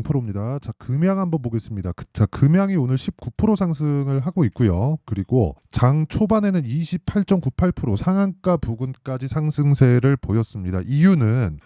강프로입니다. 자, 금양 한번 보겠습니다. 자, 금양이 오늘 19% 상승을 하고 있고요. 그리고 장 초반에는 28.98% 상한가 부근까지 상승세를 보였습니다. 이유는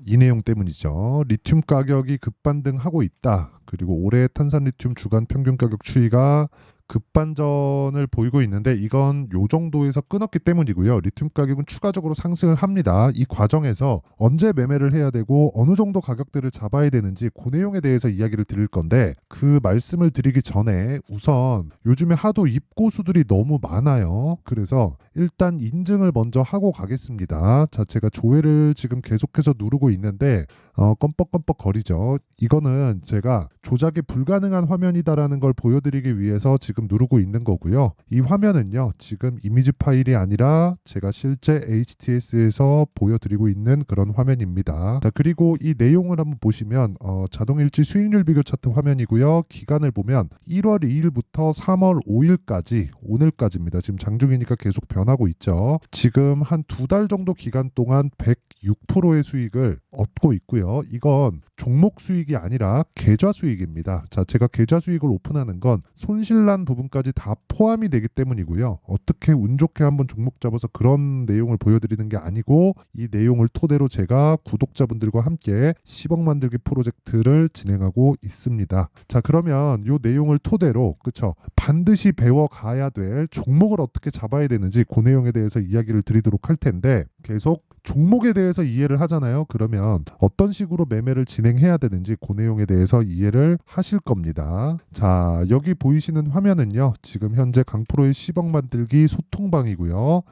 이 내용 때문이죠. 리튬 가격이 급반등하고 있다. 그리고 올해 탄산 리튬 주간 평균 가격 추이가 급반전을 보이고 있는데 이건 요 정도에서 끊었기 때문이고요. 리튬 가격은 추가적으로 상승을 합니다. 이 과정에서 언제 매매를 해야 되고 어느 정도 가격대를 잡아야 되는지 그 내용에 대해서 이야기를 드릴 건데 그 말씀을 드리기 전에 우선 요즘에 하도 입고수들이 너무 많아요. 그래서 일단 인증을 먼저 하고 가겠습니다. 자, 제가 조회를 지금 계속해서 누르고 있는데 껌뻑껌뻑 거리죠. 이거는 제가 조작이 불가능한 화면이다라는 걸 보여드리기 위해서 지금 누르고 있는 거고요. 이 화면은요, 지금 이미지 파일이 아니라 제가 실제 HTS에서 보여드리고 있는 그런 화면입니다. 자, 그리고 이 내용을 한번 보시면 자동일지 수익률 비교 차트 화면이고요. 기간을 보면 1월 2일부터 3월 5일까지 오늘까지입니다. 지금 장중이니까 계속 변하고 있죠. 지금 한 2달 정도 기간 동안 106%의 수익을 얻고 있고요. 이건 종목 수익이 아니라 계좌 수익입니다. 자, 제가 계좌 수익을 오픈하는 건 손실난 부분까지 다 포함이 되기 때문이고요. 어떻게 운 좋게 한번 종목 잡아서 그런 내용을 보여드리는 게 아니고 이 내용을 토대로 제가 구독자분들과 함께 10억 만들기 프로젝트를 진행하고 있습니다. 자, 그러면 이 내용을 토대로 그쵸? 반드시 배워가야 될 종목을 어떻게 잡아야 되는지 그 내용에 대해서 이야기를 드리도록 할 텐데 계속 종목에 대해서 이해를 하잖아요. 그러면 어떤 식으로 매매를 진행해야 되는지 그 내용에 대해서 이해를 하실 겁니다. 자, 여기 보이시는 화면은요. 지금 현재 강프로의 10억 만들기 소통방이고요.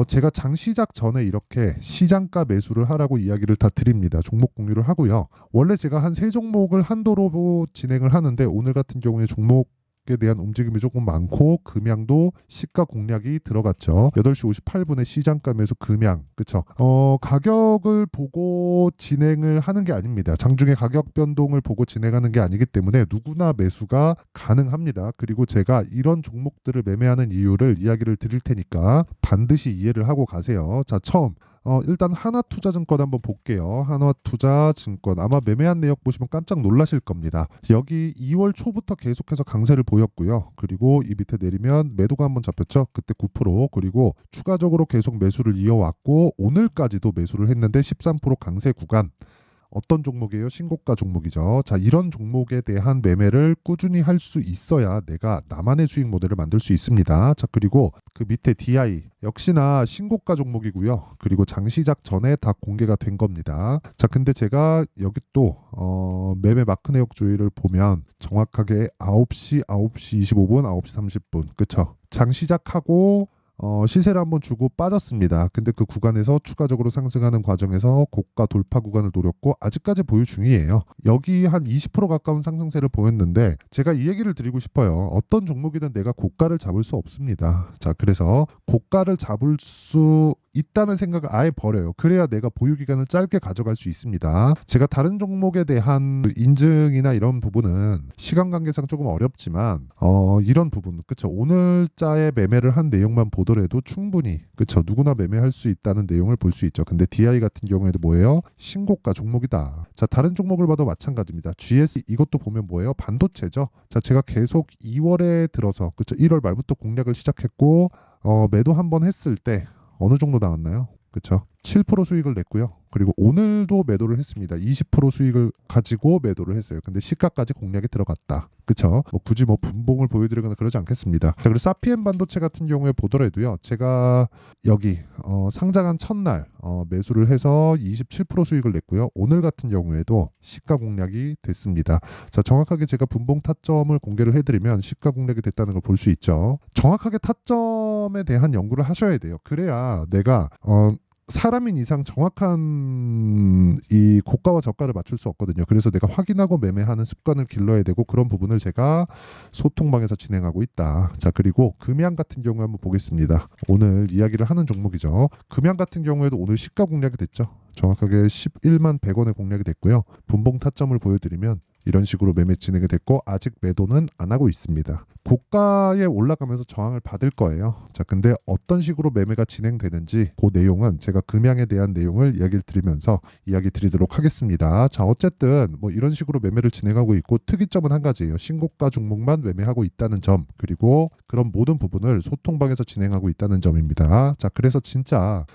제가 장 시작 전에 이렇게 시장가 매수를 하라고 이야기를 다 드립니다. 종목 공유를 하고요. 원래 제가 한 3종목을 한도로 진행을 하는데 오늘 같은 경우에 종목에 대한 움직임이 조금 많고 금양도 시가 공략이 들어갔죠. 8시 58분에 시장가 매수 금양 그쵸? 가격을 보고 진행을 하는 게 아닙니다. 장중에 가격 변동을 보고 진행하는 게 아니기 때문에 누구나 매수가 가능합니다. 그리고 제가 이런 종목들을 매매하는 이유를 이야기를 드릴 테니까 반드시 이해를 하고 가세요. 자, 처음 일단 하나투자증권 한번 볼게요. 하나투자증권 아마 매매한 내역 보시면 깜짝 놀라실 겁니다. 여기 2월 초부터 계속해서 강세를 보였고요. 그리고 이 밑에 내리면 매도가 한번 잡혔죠. 그때 9% 그리고 추가적으로 계속 매수를 이어왔고 오늘까지도 매수를 했는데 13% 강세 구간 어떤 종목이에요? 신고가 종목이죠. 자, 이런 종목에 대한 매매를 꾸준히 할 수 있어야 내가 나만의 수익 모델을 만들 수 있습니다. 자, 그리고 그 밑에 DI 역시나 신고가 종목이고요. 그리고 장 시작 전에 다 공개가 된 겁니다. 자, 근데 제가 여기 또 매매 마크 내역 조회를 보면 정확하게 9시 25분, 9시 30분 그쵸? 장 시작하고 시세를 한번 주고 빠졌습니다. 근데 그 구간에서 추가적으로 상승하는 과정에서 고가 돌파 구간을 노렸고 아직까지 보유 중이에요. 여기 한 20% 가까운 상승세를 보였는데 제가 이 얘기를 드리고 싶어요. 어떤 종목이든 내가 고가를 잡을 수 없습니다. 자, 그래서 고가를 잡을 수 있다는 생각을 아예 버려요. 그래야 내가 보유 기간을 짧게 가져갈 수 있습니다. 제가 다른 종목에 대한 인증이나 이런 부분은 시간 관계상 조금 어렵지만 이런 부분 그쵸? 오늘자의 매매를 한 내용만 보더라도 충분히 그쵸? 누구나 매매할 수 있다는 내용을 볼 수 있죠. 근데 DI 같은 경우에도 뭐예요? 신고가 종목이다. 자, 다른 종목을 봐도 마찬가지입니다. GS 이것도 보면 뭐예요? 반도체죠. 자, 제가 계속 2월에 들어서 그쵸? 1월 말부터 공략을 시작했고 매도 한번 했을 때 어느 정도 나왔나요? 그쵸? 7% 수익을 냈고요. 그리고 오늘도 매도를 했습니다. 20% 수익을 가지고 매도를 했어요. 근데 시가까지 공략이 들어갔다. 그쵸? 굳이 분봉을 보여드리거나 그러지 않겠습니다. 자, 그리고 사피엔 반도체 같은 경우에 보더라도요. 제가 여기 상장한 첫날 매수를 해서 27% 수익을 냈고요. 오늘 같은 경우에도 시가 공략이 됐습니다. 자, 정확하게 제가 분봉 타점을 공개를 해드리면 시가 공략이 됐다는 걸 볼 수 있죠. 정확하게 타점에 대한 연구를 하셔야 돼요. 그래야 내가 사람인 이상 정확한 이 고가와 저가를 맞출 수 없거든요. 그래서 내가 확인하고 매매하는 습관을 길러야 되고 그런 부분을 제가 소통방에서 진행하고 있다. 자, 그리고 금양 같은 경우에 한번 보겠습니다. 오늘 이야기를 하는 종목이죠. 금양 같은 경우에도 오늘 시가 공략이 됐죠. 정확하게 11만 100원에 공략이 됐고요. 분봉 타점을 보여드리면 이런 식으로 매매 진행이 됐고 아직 매도는 안 하고 있습니다. 고가에 올라가면서 저항을 받을 거예요. 자, 근데 어떤 식으로 매매가 진행되는지 그 내용은 제가 금양에 대한 내용을 이야기를 드리면서 이야기 드리도록 하겠습니다. 자, 어쨌든 뭐 이런 식으로 매매를 진행하고 있고 특이점은 한 가지예요. 신고가 종목만 매매하고 있다는 점, 그리고 그런 모든 부분을 소통방에서 진행하고 있다는 점입니다. 자, 그래서 진짜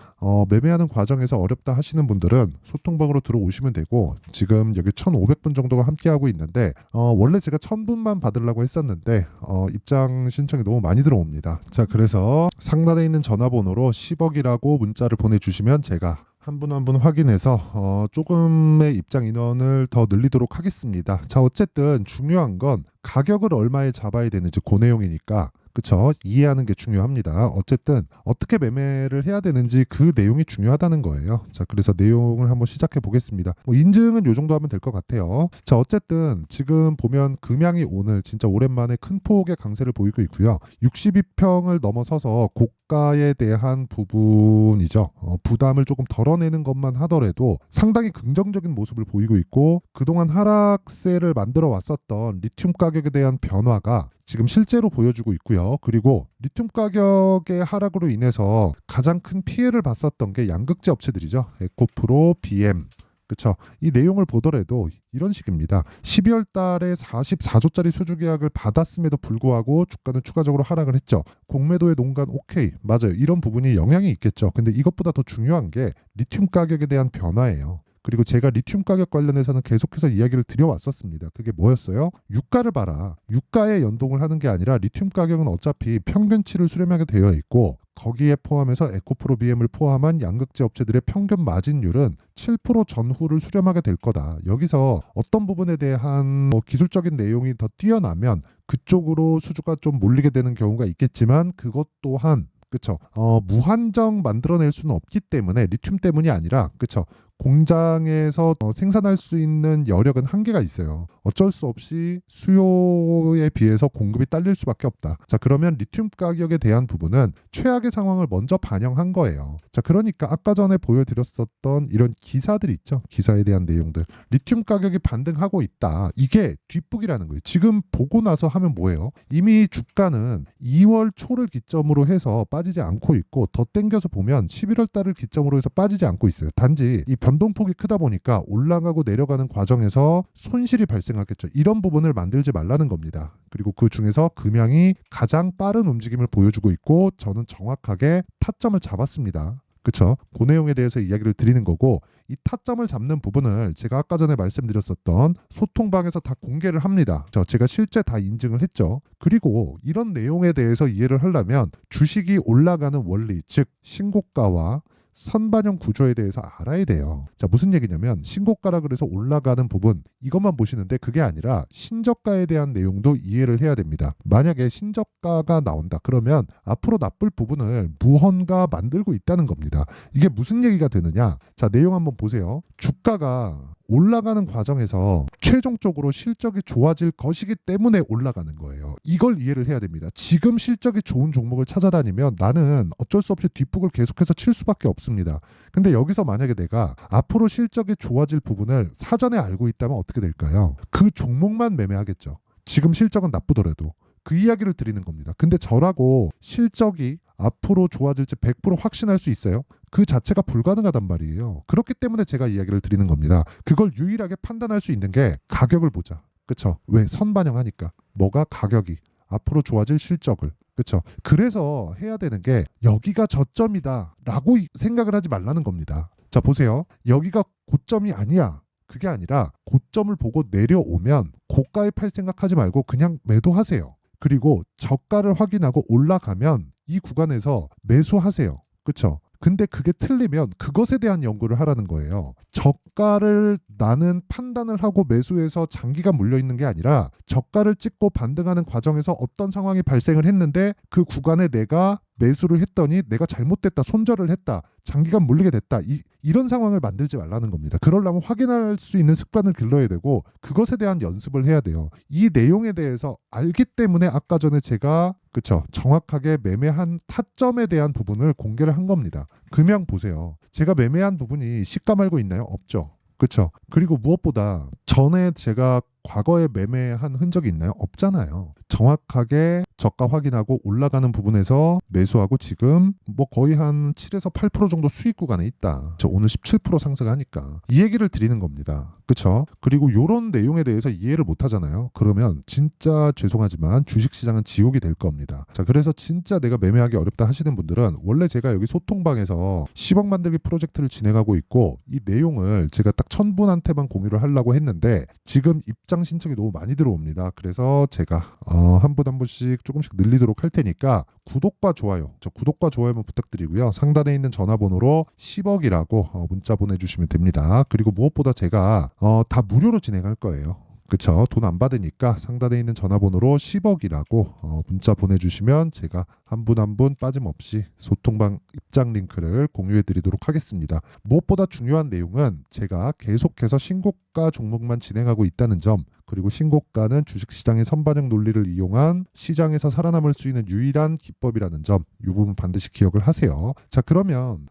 매매하는 과정에서 어렵다 하시는 분들은 소통방으로 들어오시면 되고, 지금 여기 1,500분 정도가 함께하고 있는데 원래 제가 1,000분만 받으려고 했었는데 입장 신청이 너무 많이 들어옵니다. 자, 그래서 상단에 있는 전화번호로 10억이라고 문자를 보내주시면 제가 한 분 한 분 확인해서 조금의 입장 인원을 더 늘리도록 하겠습니다. 자, 어쨌든 중요한 건 가격을 얼마에 잡아야 되는지 그 내용이니까, 그쵸? 이해하는 게 중요합니다. 어쨌든 어떻게 매매를 해야 되는지 그 내용이 중요하다는 거예요. 자, 그래서 내용을 한번 시작해 보겠습니다. 뭐 인증은 요 정도 하면 될 것 같아요. 자, 어쨌든 지금 보면 금양이 오늘 진짜 오랜만에 큰 폭의 강세를 보이고 있고요. 62평을 넘어서서 고가에 대한 부분이죠. 부담을 조금 덜어내는 것만 하더라도 상당히 긍정적인 모습을 보이고 있고, 그동안 하락세를 만들어 왔었던 리튬 가격에 대한 변화가 지금 실제로 보여주고 있고요. 그리고 리튬 가격의 하락으로 인해서 가장 큰 피해를 봤었던 게 양극재 업체들이죠. 에코프로, BM. 그렇죠. 이 내용을 보더라도 이런 식입니다. 12월 달에 44조짜리 수주 계약을 받았음에도 불구하고 주가는 추가적으로 하락을 했죠. 공매도의 농간 오케이. 맞아요. 이런 부분이 영향이 있겠죠. 근데 이것보다 더 중요한 게 리튬 가격에 대한 변화예요. 그리고 제가 리튬 가격 관련해서는 계속해서 이야기를 드려왔었습니다. 그게 뭐였어요? 유가를 봐라. 유가에 연동을 하는 게 아니라 리튬 가격은 어차피 평균치를 수렴하게 되어 있고, 거기에 포함해서 에코프로 BM을 포함한 양극재 업체들의 평균 마진율은 7% 전후를 수렴하게 될 거다. 여기서 어떤 부분에 대한 기술적인 내용이 더 뛰어나면 그쪽으로 수주가 좀 몰리게 되는 경우가 있겠지만, 그것 또한 그쵸. 무한정 만들어낼 수는 없기 때문에, 리튬 때문이 아니라, 그쵸. 공장에서 생산할 수 있는 여력은 한계가 있어요. 어쩔 수 없이 수요에 비해서 공급이 딸릴 수밖에 없다. 자, 그러면 리튬 가격에 대한 부분은 최악의 상황을 먼저 반영한 거예요. 자, 그러니까 아까 전에 보여드렸었던 이런 기사들 있죠. 기사에 대한 내용들. 리튬 가격이 반등하고 있다. 이게 뒷북이라는 거예요. 지금 보고 나서 하면 뭐예요? 이미 주가는 2월 초를 기점으로 해서 빠지지 않고 있고, 더 땡겨서 보면 11월 달을 기점으로 해서 빠지지 않고 있어요. 단지 이 변동폭이 크다 보니까 올라가고 내려가는 과정에서 손실이 발생하겠죠. 이런 부분을 만들지 말라는 겁니다. 그리고 그 중에서 금양이 가장 빠른 움직임을 보여주고 있고, 저는 정확하게 타점을 잡았습니다. 그쵸? 그 내용에 대해서 이야기를 드리는 거고, 이 타점을 잡는 부분을 제가 아까 전에 말씀드렸었던 소통방에서 다 공개를 합니다. 제가 실제 다 인증을 했죠. 그리고 이런 내용에 대해서 이해를 하려면 주식이 올라가는 원리, 즉 신고가와 선반영 구조에 대해서 알아야 돼요. 자, 무슨 얘기냐면 신고가라 그래서 올라가는 부분 이것만 보시는데, 그게 아니라 신저가에 대한 내용도 이해를 해야 됩니다. 만약에 신저가가 나온다 그러면 앞으로 나쁠 부분을 무언가 만들고 있다는 겁니다. 이게 무슨 얘기가 되느냐? 자, 내용 한번 보세요. 주가가 올라가는 과정에서 최종적으로 실적이 좋아질 것이기 때문에 올라가는 거예요. 이걸 이해를 해야 됩니다. 지금 실적이 좋은 종목을 찾아다니면 나는 어쩔 수 없이 뒷북을 계속해서 칠 수밖에 없습니다. 근데 여기서 만약에 내가 앞으로 실적이 좋아질 부분을 사전에 알고 있다면 어떻게 될까요? 그 종목만 매매하겠죠. 지금 실적은 나쁘더라도. 그 이야기를 드리는 겁니다. 근데 저라고 실적이 앞으로 좋아질지 100% 확신할 수 있어요? 그 자체가 불가능하단 말이에요. 그렇기 때문에 제가 이야기를 드리는 겁니다. 그걸 유일하게 판단할 수 있는 게 가격을 보자. 그쵸? 왜? 선반영하니까. 뭐가? 가격이. 앞으로 좋아질 실적을. 그쵸? 그래서 해야 되는 게 여기가 저점이다 라고 생각을 하지 말라는 겁니다. 자, 보세요. 여기가 고점이 아니야. 그게 아니라 고점을 보고 내려오면 고가에 팔 생각하지 말고 그냥 매도하세요. 그리고 저가를 확인하고 올라가면 이 구간에서 매수하세요. 그쵸? 근데 그게 틀리면 그것에 대한 연구를 하라는 거예요. 저가를 나는 판단을 하고 매수해서 장기가 물려있는 게 아니라 저가를 찍고 반등하는 과정에서 어떤 상황이 발생을 했는데 그 구간에 내가 매수를 했더니 내가 잘못됐다, 손절을 했다, 장기간 물리게 됐다, 이런 상황을 만들지 말라는 겁니다. 그러려면 확인할 수 있는 습관을 길러야 되고 그것에 대한 연습을 해야 돼요. 이 내용에 대해서 알기 때문에 아까 전에 제가 그쵸 정확하게 매매한 타점에 대한 부분을 공개를 한 겁니다. 금양 보세요. 제가 매매한 부분이 시가 말고 있나요? 없죠. 그렇죠. 그리고 무엇보다 전에 제가 과거에 매매한 흔적이 있나요? 없잖아요. 정확하게 저가 확인하고 올라가는 부분에서 매수하고 지금 뭐 거의 한 7에서 8% 정도 수익 구간에 있다. 저 오늘 17% 상승하니까 이 얘기를 드리는 겁니다. 그렇죠? 그리고 이런 내용에 대해서 이해를 못 하잖아요. 그러면 진짜 죄송하지만 주식시장은 지옥이 될 겁니다. 자, 그래서 진짜 내가 매매하기 어렵다 하시는 분들은 원래 제가 여기 소통방에서 10억 만들기 프로젝트를 진행하고 있고 이 내용을 제가 딱 1000분한테만 공유를 하려고 했는데 지금 입장 신청이 너무 많이 들어옵니다. 그래서 제가 한 분 한 분씩 조금씩 늘리도록 할 테니까 구독과 좋아요, 저 구독과 좋아요만 부탁드리고요. 상단에 있는 전화번호로 10억이라고 문자 보내주시면 됩니다. 그리고 무엇보다 제가 다 무료로 진행할 거예요. 그쵸? 돈 안 받으니까 상단에 있는 전화번호로 10억이라고 문자 보내주시면 제가 한 분 한 분 빠짐없이 소통방 입장 링크를 공유해 드리도록 하겠습니다. 무엇보다 중요한 내용은 제가 계속해서 신고가 종목만 진행하고 있다는 점, 그리고 신고가는 주식시장의 선반영 논리를 이용한 시장에서 살아남을 수 있는 유일한 기법이라는 점, 이 부분 반드시 기억을 하세요. 자, 그러면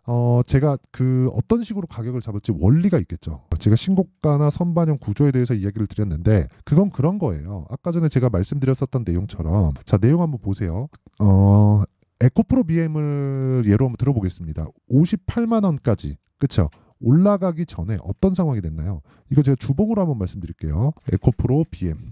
제가 그 어떤 식으로 가격을 잡을지 원리가 있겠죠. 제가 신고가나 선반영 구조에 대해서 이야기를 드렸는데 그건 그런 거예요. 아까 전에 제가 말씀드렸었던 내용처럼, 자, 내용 한번 보세요. 에코프로 BM을 예로 한번 들어보겠습니다. 58만 원까지, 그쵸? 올라가기 전에 어떤 상황이 됐나요? 이거 제가 주봉으로 한번 말씀드릴게요. 에코프로 BM.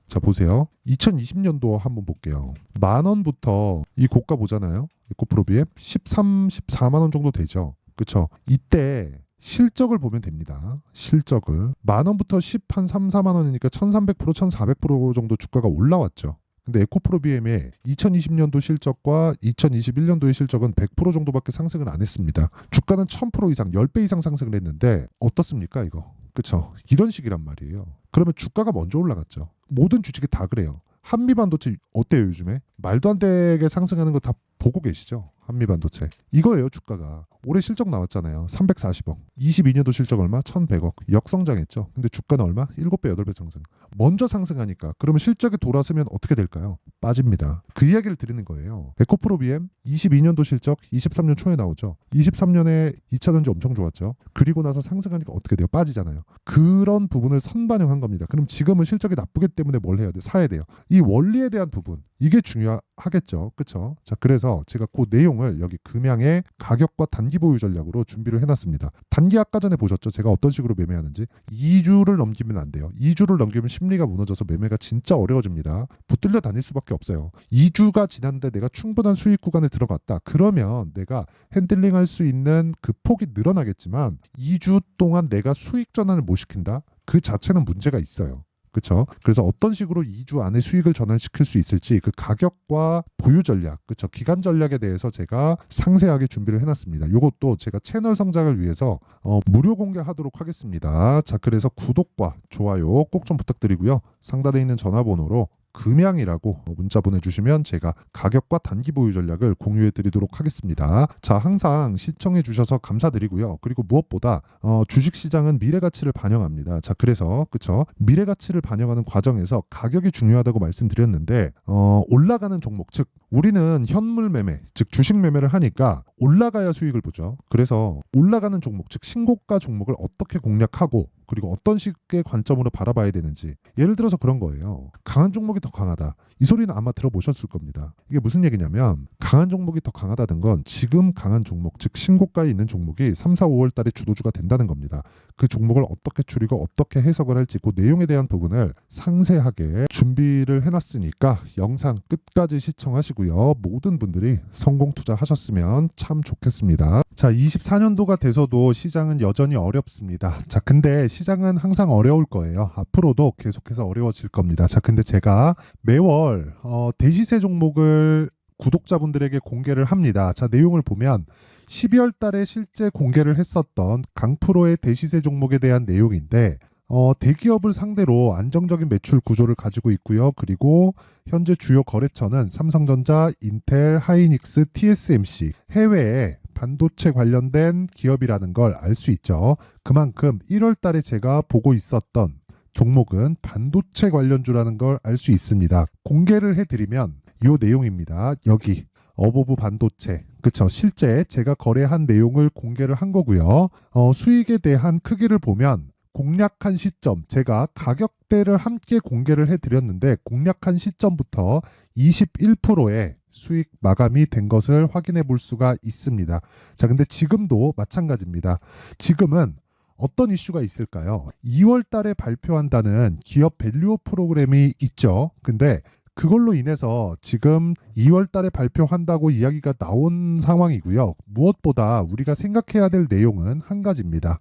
자, 보세요. 2020년도 한번 볼게요. 10,000원부터 이 고가 보잖아요. 에코프로 BM 13, 14만 원 정도 되죠. 그쵸? 이때 실적을 보면 됩니다. 실적을 10,000원부터 10, 한 3, 4만 원이니까 1300%, 1400% 정도 주가가 올라왔죠. 근데 에코프로 BM의 2020년도 실적과 2021년도의 실적은 100% 정도밖에 상승을 안 했습니다. 주가는 1000% 이상, 10배 이상 상승을 했는데 어떻습니까 이거? 그쵸? 이런 식이란 말이에요. 그러면 주가가 먼저 올라갔죠. 모든 주식이 다 그래요. 한미반도체 어때요 요즘에? 말도 안 되게 상승하는 거 다 보고 계시죠? 한미반도체. 이거예요 주가가. 올해 실적 나왔잖아요. 340억. 22년도 실적 얼마? 1100억. 역성장했죠. 근데 주가는 얼마? 7배, 8배 상승. 먼저 상승하니까 그러면 실적이 돌아서면 어떻게 될까요? 빠집니다. 그 이야기를 드리는 거예요. 에코프로 BM 22년도 실적 23년 초에 나오죠. 23년에 2차 전지 엄청 좋았죠. 그리고 나서 상승하니까 어떻게 돼요? 빠지잖아요. 그런 부분을 선반영한 겁니다. 그럼 지금은 실적이 나쁘기 때문에 뭘 해야 돼요? 사야 돼요. 이 원리에 대한 부분, 이게 중요하겠죠. 그렇죠? 자, 그래서 제가 그 내용을 여기 금양의 가격과 단기 보유 전략으로 준비를 해놨습니다. 단기 아까 전에 보셨죠? 제가 어떤 식으로 매매하는지. 2주를 넘기면 안 돼요. 2주를 넘기면 심리가 무너져서 매매가 진짜 어려워집니다. 붙들려 다닐 수밖에 없어요. 2주가 지났는데 내가 충분한 수익 구간에 들어갔다. 그러면 내가 핸들링할 수 있는 그 폭이 늘어나겠지만 2주 동안 내가 수익 전환을 못 시킨다? 그 자체는 문제가 있어요. 그렇죠? 그래서 어떤 식으로 2주 안에 수익을 전환시킬 수 있을지 그 가격과 보유 전략, 그렇죠? 기간 전략에 대해서 제가 상세하게 준비를 해놨습니다. 이것도 제가 채널 성장을 위해서 무료 공개하도록 하겠습니다. 자, 그래서 구독과 좋아요 꼭 좀 부탁드리고요. 상단에 있는 전화번호로 금양이라고 문자 보내주시면 제가 가격과 단기 보유 전략을 공유해 드리도록 하겠습니다. 자, 항상 시청해 주셔서 감사드리고요. 그리고 무엇보다 주식시장은 미래가치를 반영합니다. 자, 그래서 그쵸? 미래가치를 반영하는 과정에서 가격이 중요하다고 말씀드렸는데 올라가는 종목, 즉 우리는 현물 매매, 즉 주식 매매를 하니까 올라가야 수익을 보죠. 그래서 올라가는 종목, 즉 신고가 종목을 어떻게 공략하고 그리고 어떤 식의 관점으로 바라봐야 되는지. 예를 들어서 그런 거예요. 강한 종목이 더 강하다. 이 소리는 아마 들어보셨을 겁니다. 이게 무슨 얘기냐면 강한 종목이 더 강하다는 건 지금 강한 종목, 즉 신고가에 있는 종목이 3, 4, 5월 달에 주도주가 된다는 겁니다. 그 종목을 어떻게 추리고 어떻게 해석을 할지 그 내용에 대한 부분을 상세하게 준비를 해놨으니까 영상 끝까지 시청하시고요. 모든 분들이 성공 투자하셨으면 참 좋겠습니다. 자, 24년도가 돼서도 시장은 여전히 어렵습니다. 자, 근데 시장은 항상 어려울 거예요. 앞으로도 계속해서 어려워질 겁니다. 자, 근데 제가 매월 대시세 종목을 구독자분들에게 공개를 합니다. 자, 내용을 보면 12월 달에 실제 공개를 했었던 강프로의 대시세 종목에 대한 내용인데 대기업을 상대로 안정적인 매출 구조를 가지고 있고요. 그리고 현재 주요 거래처는 삼성전자, 인텔, 하이닉스, TSMC, 해외에 반도체 관련된 기업이라는 걸 알 수 있죠. 그만큼 1월 달에 제가 보고 있었던 종목은 반도체 관련주라는 걸 알 수 있습니다. 공개를 해드리면 이 내용입니다. 여기 어보브 반도체, 그쵸? 실제 제가 거래한 내용을 공개를 한 거고요. 수익에 대한 크기를 보면 공략한 시점, 제가 가격대를 함께 공개를 해드렸는데 공략한 시점부터 21%의 수익 마감이 된 것을 확인해 볼 수가 있습니다. 자, 근데 지금도 마찬가지입니다. 지금은 어떤 이슈가 있을까요? 2월 달에 발표한다는 기업 밸류업 프로그램이 있죠. 근데 그걸로 인해서 지금 2월 달에 발표한다고 이야기가 나온 상황이고요. 무엇보다 우리가 생각해야 될 내용은 한 가지입니다.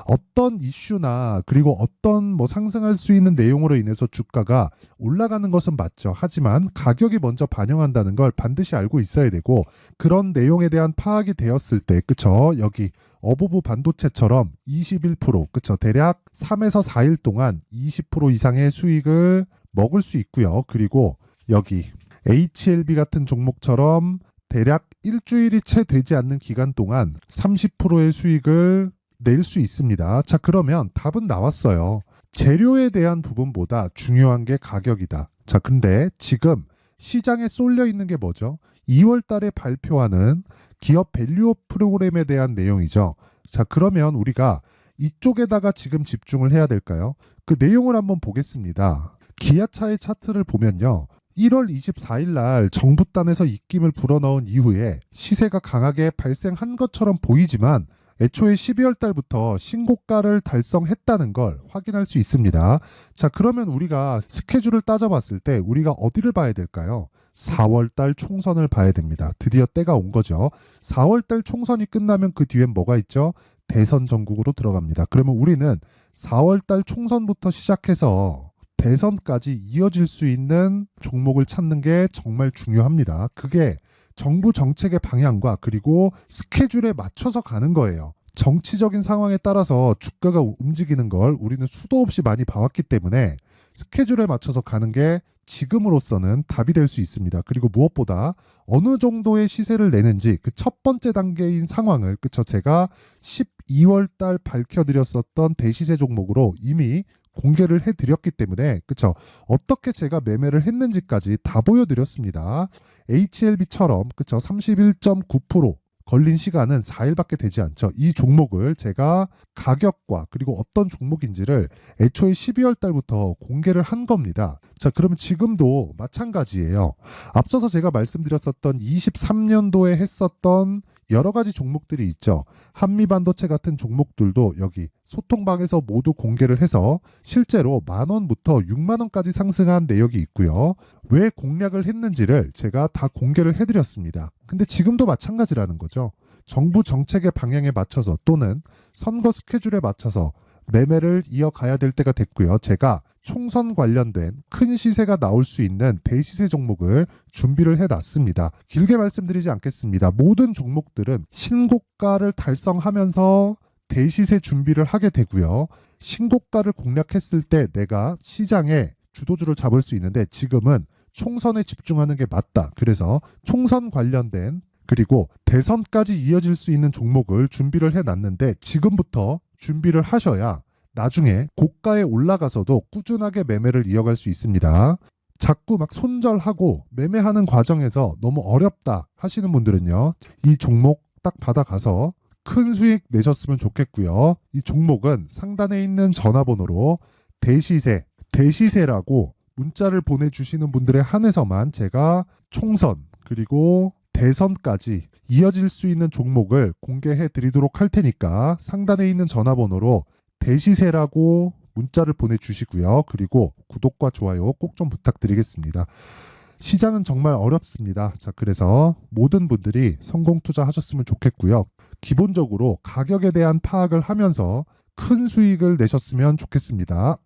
어떤 이슈나 그리고 어떤 상승할 수 있는 내용으로 인해서 주가가 올라가는 것은 맞죠. 하지만 가격이 먼저 반영한다는 걸 반드시 알고 있어야 되고, 그런 내용에 대한 파악이 되었을 때, 그쵸? 여기 어보브 반도체처럼 21%, 그쵸? 대략 3에서 4일 동안 20% 이상의 수익을 먹을 수 있고요. 그리고 여기 HLB 같은 종목처럼 대략 일주일이 채 되지 않는 기간 동안 30%의 수익을 낼 수 있습니다. 자, 그러면 답은 나왔어요. 재료에 대한 부분보다 중요한 게 가격이다. 자, 근데 지금 시장에 쏠려 있는 게 뭐죠? 2월 달에 발표하는 기업 밸류업 프로그램에 대한 내용이죠. 자, 그러면 우리가 이쪽에다가 지금 집중을 해야 될까요? 그 내용을 한번 보겠습니다. 기아차의 차트를 보면요. 1월 24일 날 정부단에서 입김을 불어넣은 이후에 시세가 강하게 발생한 것처럼 보이지만 애초에 12월 달부터 신고가를 달성했다는 걸 확인할 수 있습니다. 자, 그러면 우리가 스케줄을 따져봤을 때 우리가 어디를 봐야 될까요? 4월 달 총선을 봐야 됩니다. 드디어 때가 온 거죠. 4월 달 총선이 끝나면 그 뒤엔 뭐가 있죠? 대선 전국으로 들어갑니다. 그러면 우리는 4월 달 총선부터 시작해서 대선까지 이어질 수 있는 종목을 찾는 게 정말 중요합니다. 그게 정부 정책의 방향과 그리고 스케줄에 맞춰서 가는 거예요. 정치적인 상황에 따라서 주가가 움직이는 걸 우리는 수도 없이 많이 봐왔기 때문에 스케줄에 맞춰서 가는 게 지금으로서는 답이 될 수 있습니다. 그리고 무엇보다 어느 정도의 시세를 내는지 그 첫 번째 단계인 상황을, 그쵸? 제가 12월 달 밝혀드렸었던 대시세 종목으로 이미 공개를 해드렸기 때문에, 그쵸? 어떻게 제가 매매를 했는지까지 다 보여드렸습니다. HLB처럼, 그쵸? 31.9% 걸린 시간은 4일밖에 되지 않죠. 이 종목을 제가 가격과 그리고 어떤 종목인지를 애초에 12월 달부터 공개를 한 겁니다. 자, 그러면 지금도 마찬가지예요. 앞서서 제가 말씀드렸었던 23년도에 했었던 여러 가지 종목들이 있죠. 한미반도체 같은 종목들도 여기 소통방에서 모두 공개를 해서 실제로 10,000원부터 60,000원까지 상승한 내역이 있고요. 왜 공략을 했는지를 제가 다 공개를 해드렸습니다. 근데 지금도 마찬가지라는 거죠. 정부 정책의 방향에 맞춰서 또는 선거 스케줄에 맞춰서 매매를 이어가야 될 때가 됐고요. 제가 총선 관련된 큰 시세가 나올 수 있는 대시세 종목을 준비를 해놨습니다. 길게 말씀드리지 않겠습니다. 모든 종목들은 신고가를 달성하면서 대시세 준비를 하게 되고요. 신고가를 공략했을 때 내가 시장에 주도주를 잡을 수 있는데 지금은 총선에 집중하는 게 맞다. 그래서 총선 관련된 그리고 대선까지 이어질 수 있는 종목을 준비를 해놨는데 지금부터 준비를 하셔야 나중에 고가에 올라가서도 꾸준하게 매매를 이어갈 수 있습니다. 자꾸 막 손절하고 매매하는 과정에서 너무 어렵다 하시는 분들은요. 이 종목 딱 받아가서 큰 수익 내셨으면 좋겠고요. 이 종목은 상단에 있는 전화번호로 대시세라고 문자를 보내주시는 분들에 한해서만 제가 총선 그리고 대선까지 이어질 수 있는 종목을 공개해 드리도록 할 테니까 상단에 있는 전화번호로 대시세라고 문자를 보내주시고요. 그리고 구독과 좋아요 꼭 좀 부탁드리겠습니다. 시장은 정말 어렵습니다. 자, 그래서 모든 분들이 성공 투자하셨으면 좋겠고요. 기본적으로 가격에 대한 파악을 하면서 큰 수익을 내셨으면 좋겠습니다.